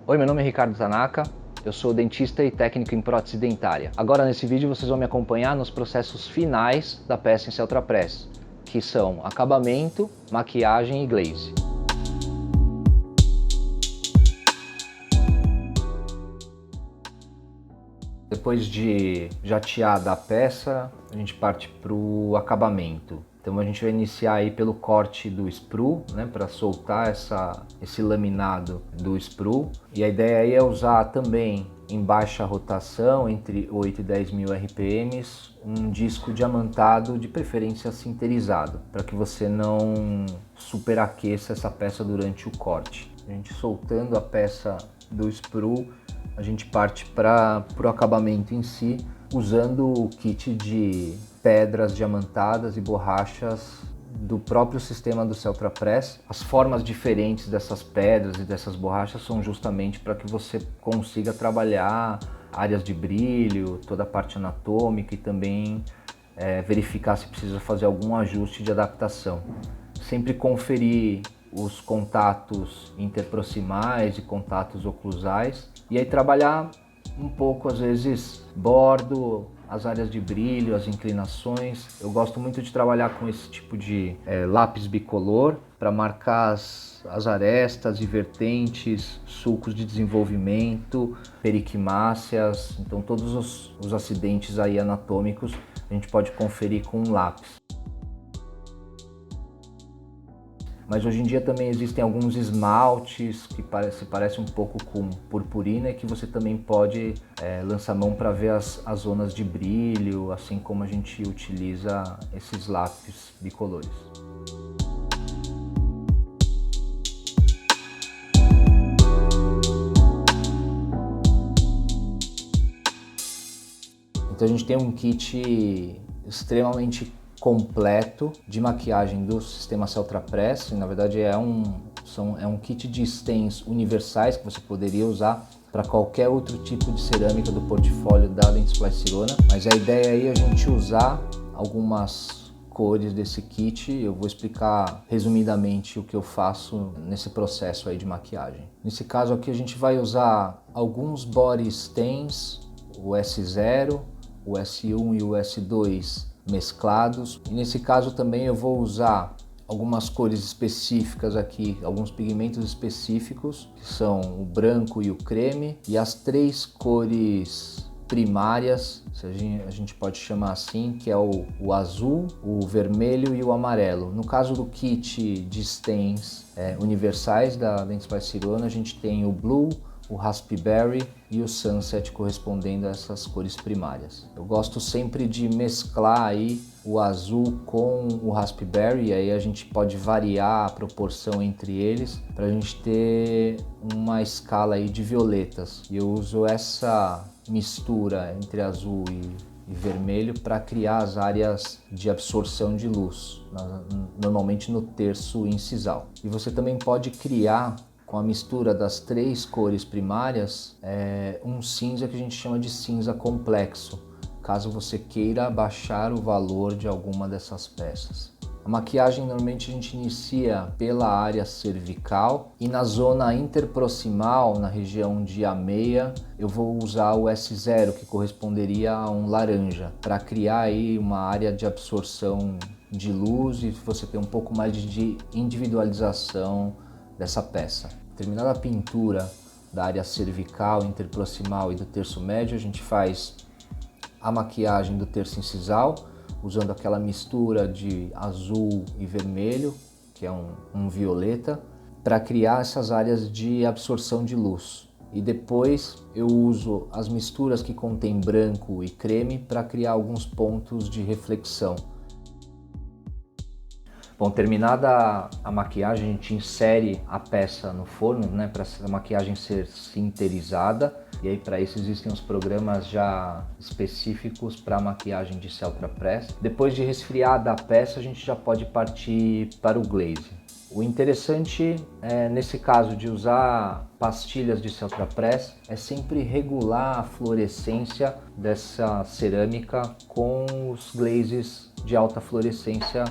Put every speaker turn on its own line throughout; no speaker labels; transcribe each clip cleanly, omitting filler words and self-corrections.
Oi, meu nome é Ricardo Tanaka, eu sou dentista e técnico em prótese dentária. Agora nesse vídeo vocês vão me acompanhar nos processos finais da peça em Celtrapres, que são acabamento, maquiagem e glaze. Depois de jateada a peça, a gente parte para o acabamento. Então a gente vai iniciar aí pelo corte do sprue, né, para soltar esse laminado do sprue. E a ideia aí é usar também em baixa rotação, entre 8 e 10 mil RPMs, um disco diamantado, de preferência sinterizado, para que você não superaqueça essa peça durante o corte. A gente soltando a peça do sprue, a gente parte para o acabamento em si, usando o kit de pedras diamantadas e borrachas do próprio sistema do Celtrapres. As formas diferentes dessas pedras e dessas borrachas são justamente para que você consiga trabalhar áreas de brilho, toda a parte anatômica e também verificar se precisa fazer algum ajuste de adaptação. Sempre conferir os contatos interproximais e contatos oclusais, e aí trabalhar um pouco, às vezes, bordo, as áreas de brilho, as inclinações. Eu gosto muito de trabalhar com esse tipo de lápis bicolor para marcar as arestas e vertentes, sulcos de desenvolvimento, periquimáceas. Então todos os acidentes aí anatômicos a gente pode conferir com um lápis. Mas hoje em dia também existem alguns esmaltes que parecem um pouco com purpurina e que você também pode lançar mão para ver as zonas de brilho, assim como a gente utiliza esses lápis bicolores. Então a gente tem um kit extremamente completo de maquiagem do sistema Celtrapres. Na verdade é um kit de stents universais que você poderia usar para qualquer outro tipo de cerâmica do portfólio da Dentsply Sirona, mas a ideia aí é a gente usar algumas cores desse kit. Eu vou explicar resumidamente o que eu faço nesse processo aí de maquiagem. Nesse caso aqui a gente vai usar alguns body stains, o S0, o S1 e o S2 mesclados, e nesse caso também eu vou usar algumas cores específicas aqui, alguns pigmentos específicos, que são o branco e o creme, e as três cores primárias, se a gente pode chamar assim, que é o azul, o vermelho e o amarelo. No caso do kit de stains universais da Dentsply Sirona, a gente tem o blue, o raspberry e o sunset, correspondendo a essas cores primárias. Eu gosto sempre de mesclar aí o azul com o raspberry, e aí a gente pode variar a proporção entre eles para a gente ter uma escala aí de violetas. E eu uso essa mistura entre azul e vermelho para criar as áreas de absorção de luz, normalmente no terço incisal. E você também pode criar, com a mistura das três cores primárias, um cinza que a gente chama de cinza complexo, caso você queira baixar o valor de alguma dessas peças. A maquiagem normalmente a gente inicia pela área cervical, e na zona interproximal, na região de ameia, eu vou usar o S0, que corresponderia a um laranja, para criar aí uma área de absorção de luz e você ter um pouco mais de individualização dessa peça. Terminada a pintura da área cervical, interproximal e do terço médio, a gente faz a maquiagem do terço incisal, usando aquela mistura de azul e vermelho, que é um violeta, para criar essas áreas de absorção de luz. E depois eu uso as misturas que contêm branco e creme para criar alguns pontos de reflexão. Bom, terminada a maquiagem, a gente insere a peça no forno, né, para a maquiagem ser sinterizada. E aí para isso existem os programas já específicos para maquiagem de Celtrapres. Depois de resfriada a peça, a gente já pode partir para o glaze. O interessante nesse caso de usar pastilhas de Celtrapres é sempre regular a fluorescência dessa cerâmica com os glazes de alta fluorescência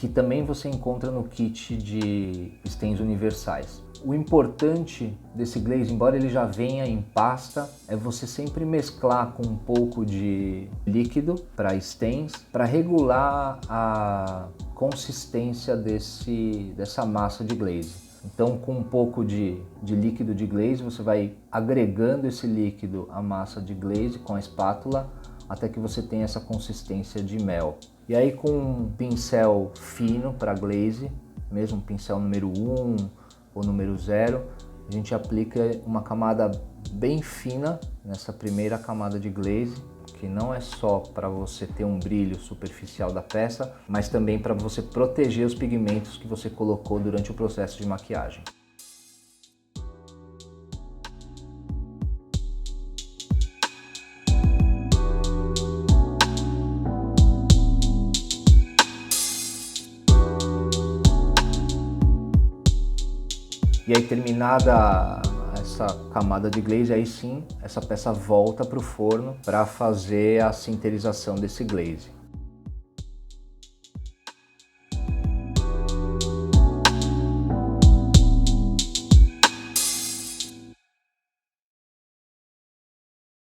que também você encontra no kit de stents universais. O importante desse glaze, embora ele já venha em pasta, é você sempre mesclar com um pouco de líquido para stents, para regular a consistência dessa massa de glaze. Então, com um pouco de líquido de glaze, você vai agregando esse líquido à massa de glaze com a espátula, até que você tenha essa consistência de mel. E aí, com um pincel fino para glaze, mesmo um pincel número 1 ou número 0, a gente aplica uma camada bem fina nessa primeira camada de glaze, que não é só para você ter um brilho superficial da peça, mas também para você proteger os pigmentos que você colocou durante o processo de maquiagem. E aí, terminada essa camada de glaze, aí sim, essa peça volta para o forno para fazer a sinterização desse glaze.